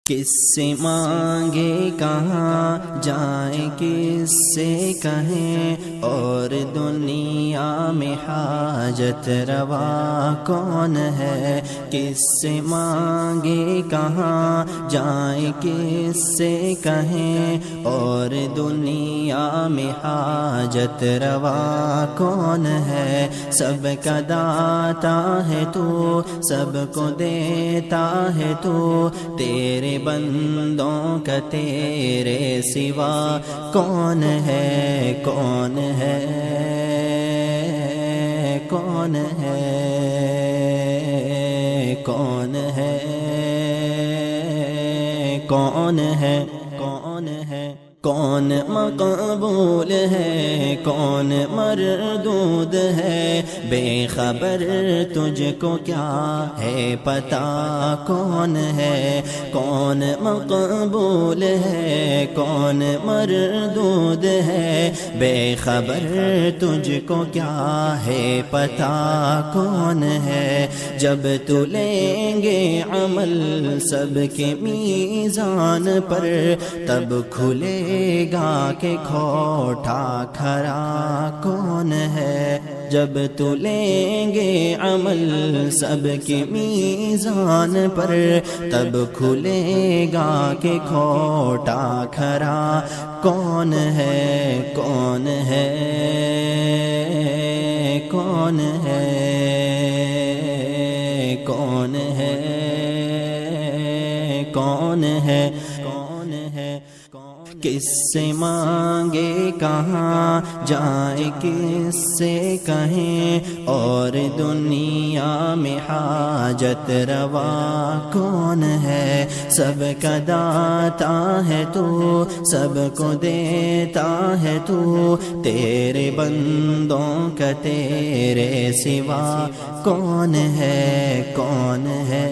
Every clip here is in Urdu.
کس سے مانگے کہاں جائیں کس سے کہیں اور دنیا میں حاجت روا کون ہے. کس سے مانگے کہاں جائیں کس سے کہیں اور دنیا میں حاجت روا کون ہے. سب کا داتا ہے تو سب کو دیتا ہے تو تیرے بندوں کا تیرے سوا کون ہے. کون ہے کون ہے کون ہے کون ہے کون ہے کون مقبول ہے کون مردود ہے. بے خبر تجھ کو کیا ہے پتہ کون ہے. کون مقبول ہے کون مردود ہے. بے خبر تجھ کو کیا ہے پتہ کون ہے. جب تو لیں گے عمل سب کے میزان پر تب کھلے گا کہ کھوٹا کھرا کون ہے. جب تو لیں گے عمل سب کے میزان پر تب کھلے گا کہ کھوٹا کھرا کون ہے. کون ہے کون ہے کون ہے کون ہے کون ہے. کس سے مانگے کہاں جائیں کس سے کہیں اور دنیا میں حاجت روا کون ہے. سب کا داتا ہے تو سب کو دیتا ہے تو تیرے بندوں کا تیرے سوا کون ہے. کون ہے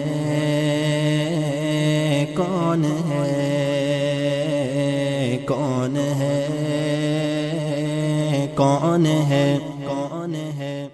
کون ہے کون ہے کون ہے کون ہے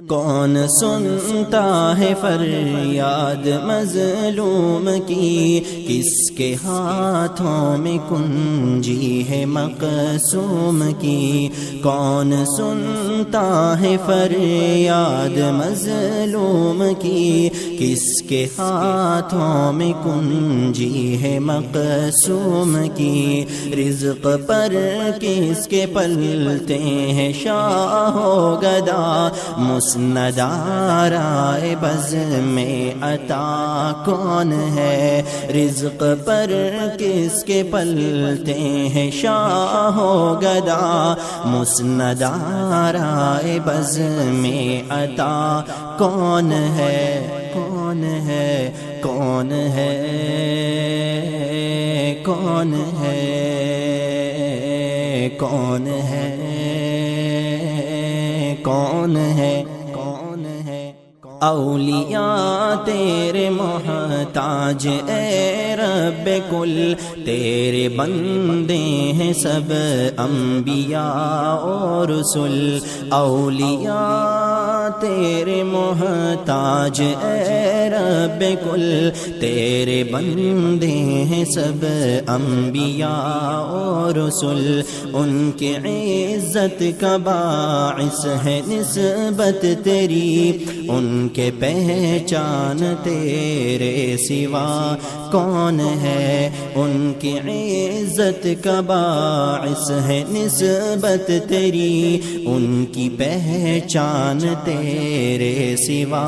کون سنتا ہے فریاد مظلوم کی. کس کے ہاتھوں میں کنجی ہے مقسوم کی. کون سنتا ہے فریاد مظلوم کی. کس کے ہاتھوں میں کنجی ہے مقسوم کی. رزق پر کس کے پلتے ہیں شاہ و گدا. مسند آرائے بز میں عطا کون ہے. رزق پر کس کے پلتے ہیں شاہ و گدا. مسند آرائے بز میں عطا کون ہے. کون ہے کون ہے کون ہے کون ہے کون ہے کون ہے. اولیاء تیرے محتاج اے رب کل. تیرے بندے ہیں سب انبیاء اور رسل. اولیاء تیرے محتاج اے رب کل. تیرے بندے ہیں سب انبیاء اور رسل. ان کی عزت کا باعث ہے نسبت تیری. ان کے پہچان تیرے سوا کون ہے. ان کی عزت کا باعث ہے نسبت تیری. ان کی پہچان تیرے سوا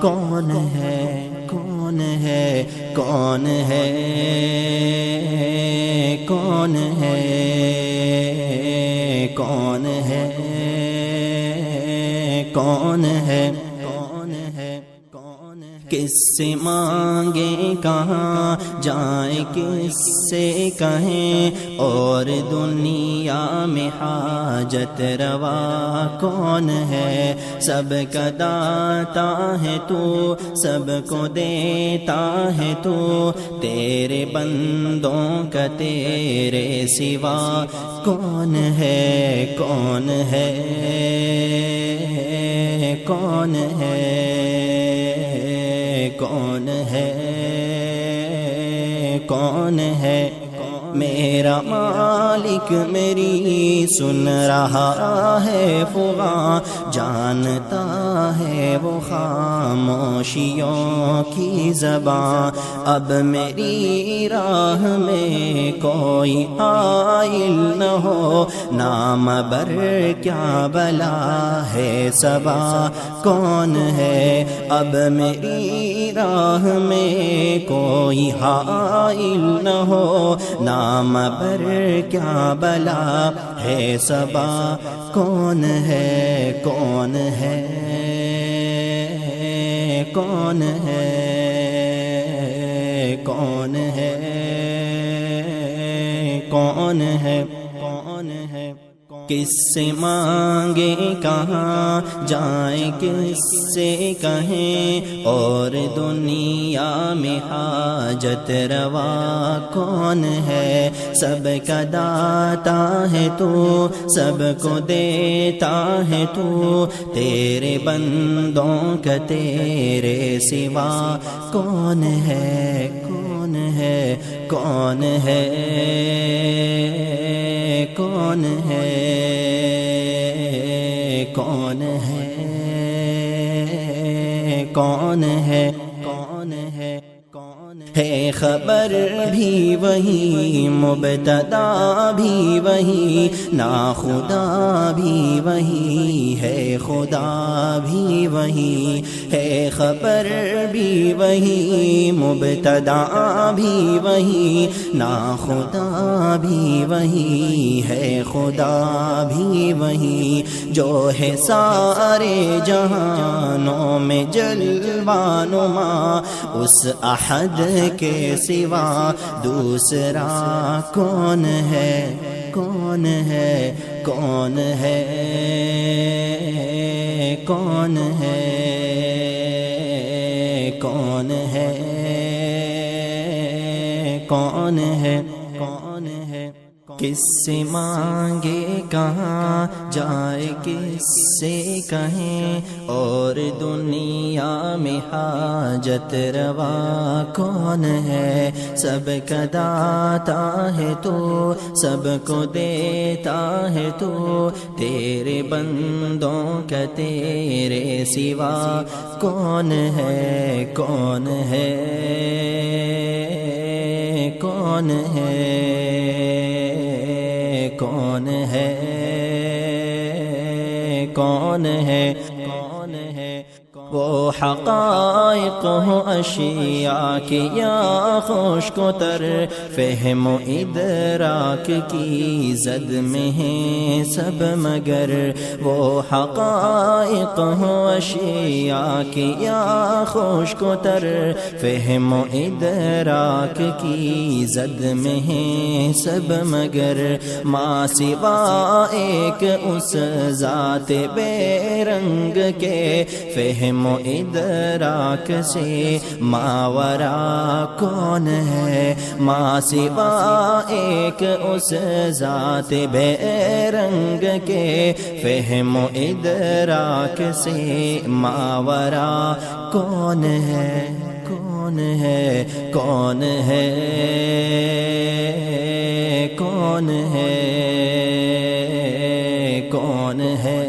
کون ہے. کون ہے کون ہے کون ہے کون ہے کون ہے. کس سے مانگے کہاں جائیں کس سے کہیں اور دنیا میں حاجت روا کون ہے. سب کا داتا ہے تو سب کو دیتا ہے تو تیرے بندوں کا تیرے سوا کون ہے. کون ہے کون ہے کون ہے کون ہے میرا مالک میری سن رہا ہے فغاں جانتا ہے وہ خاموشیوں کی زباں اب میری راہ میں کوئی حائل نہ ہو نام بر کیا بلا ہے صبا کون ہے اب میری راہ میں کوئی حائل نہ ہو نام پر کیا بلا ہے صبا کون ہے کون ہے کون ہے کون ہے کون ہے کون ہے کس سے مانگے کہاں جائیں کس سے کہیں اور دنیا میں حاجت روا کون ہے سب کا داتا ہے تو سب کو دیتا ہے تو تیرے بندوں کا تیرے سوا کون ہے کون ہے کون ہے کون ہے کون ہے کون ہے کون ہے ہے خبر بھی وہی مبتدا بھی وہی ناخدا بھی وہی ہے خدا بھی وہی ہے خبر بھی وہی مبتدا بھی وہی ناخدا بھی وہی ہے خدا بھی وہی جو ہے سارے جہانوں میں جلوہ نما اس احد کے سوا دوسرا کون ہے کون ہے کون ہے کون ہے کون ہے کون ہے کون ہے کس سے مانگے کہاں جائے کس سے کہیں اور دنیا میں حاجت روا کون ہے سب کا داتا ہے تو سب کو دیتا ہے تو تیرے بندوں کا تیرے سوا کون ہے کون ہے کون ہے کون ہے کون ہے کون ہے وہ حقائق ہو اشیاء کی یا خوش کو تر فہم و ادراک کی زد میں ہیں سب مگر وہ حقائق ہو اشیاء کی یا خوش کو تر فہم و ادراک کی زد میں ہیں سب مگر ما سوا ایک اس ذات بے رنگ کے فہم و ادراک سے ماورا کون ہے ما سوا ایک اس ذات بے رنگ کے فہم و ادراک سے ماورا کون ہے کون ہے کون ہے کون ہے کون ہے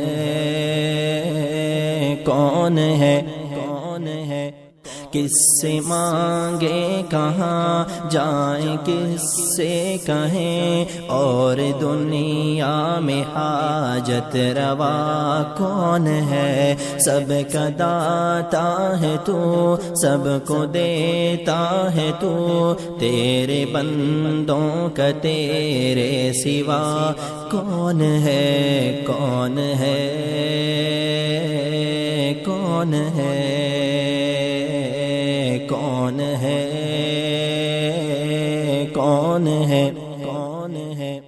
کون ہے کون ہے کس سے مانگے کہاں جائیں کس سے کہیں اور دنیا میں حاجت روا کون ہے سب کا داتا ہے تو سب کو دیتا ہے تو تیرے بندوں کا تیرے سوا کون ہے کون ہے کون ہے کون ہے کون ہے کون ہے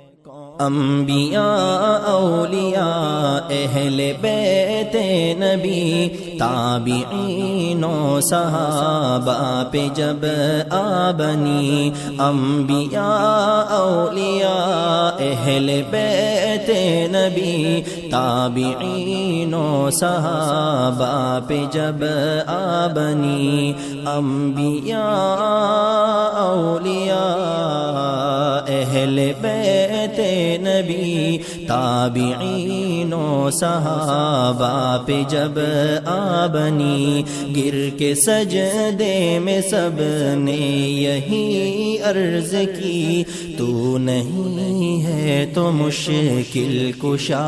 انبیاء اولیاء اہل بیت نبی تابعین و صحابہ پہ جب آبنی انبیاء اولیاء اہل بیت نبی تابعین و صحابہ پہ جب آبنی انبیاء اولیاء اہل بیت نبی تابعین و صحابہ پہ جب آبنی گر کے سجدے میں سب نے یہی عرض کی تو نہیں ہے تو مشکل کشا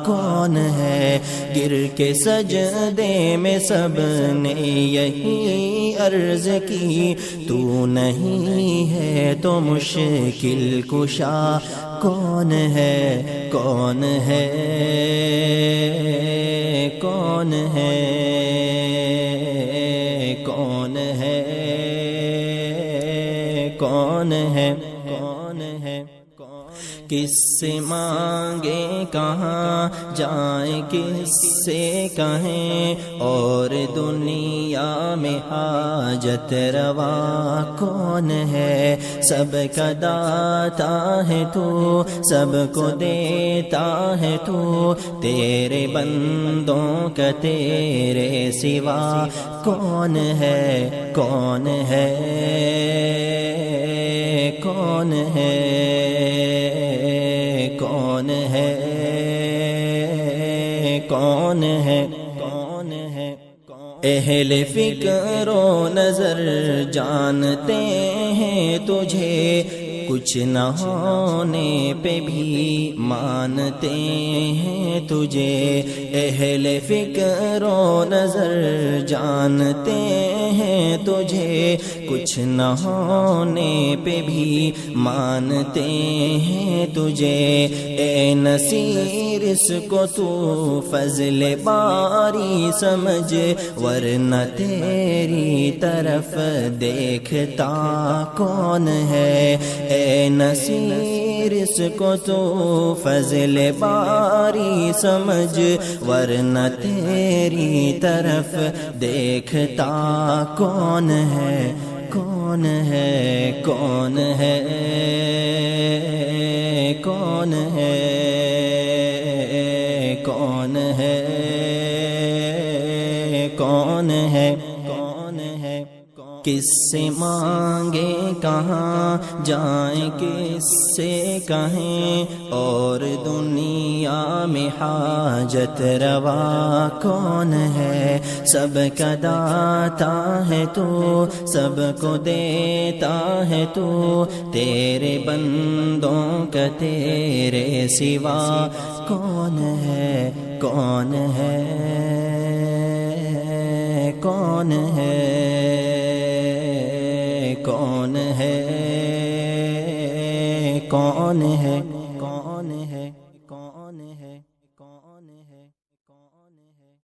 کون ہے گر کے سجدے میں سب نے یہی عرض کی تو نہیں ہے تو مشکل کشا کون ہے کون ہے کون ہے کون ہے کون ہے کون ہے کس سے مانگیں کہاں جائیں کس سے کہیں اور دنیا میں حاجت روا کون ہے سب کا داتا ہے تو سب کو دیتا ہے تو تیرے بندوں کا تیرے سوا کون ہے کون ہے کون ہے کون ہے کون ہے کون ہے اہل فکر و نظر جانتے ہیں تجھے کچھ نہ ہونے پہ بھی مانتے ہیں تجھے اہل فکر و نظر جانتے ہیں تجھے کچھ نہ ہونے پہ بھی مانتے ہیں تجھے اے نصیر اس کو تو فضل باری سمجھ ورنہ تیری طرف دیکھتا کون ہے اے نصیر اس کو تو فضل باری سمجھ ورنہ تیری طرف دیکھتا کون ہے کون ہے کون ہے کون ہے کون ہے کون ہے کون ہے کس سے مانگے کہاں جائیں کس سے کہیں اور دنیا میں حاجت روا کون ہے سب کا داتا ہے تو سب کو دیتا ہے تو تیرے بندوں کا تیرے سوا کون ہے کون ہے کون ہے کون ہے کون ہے کون ہے کون ہے کون ہے کون ہے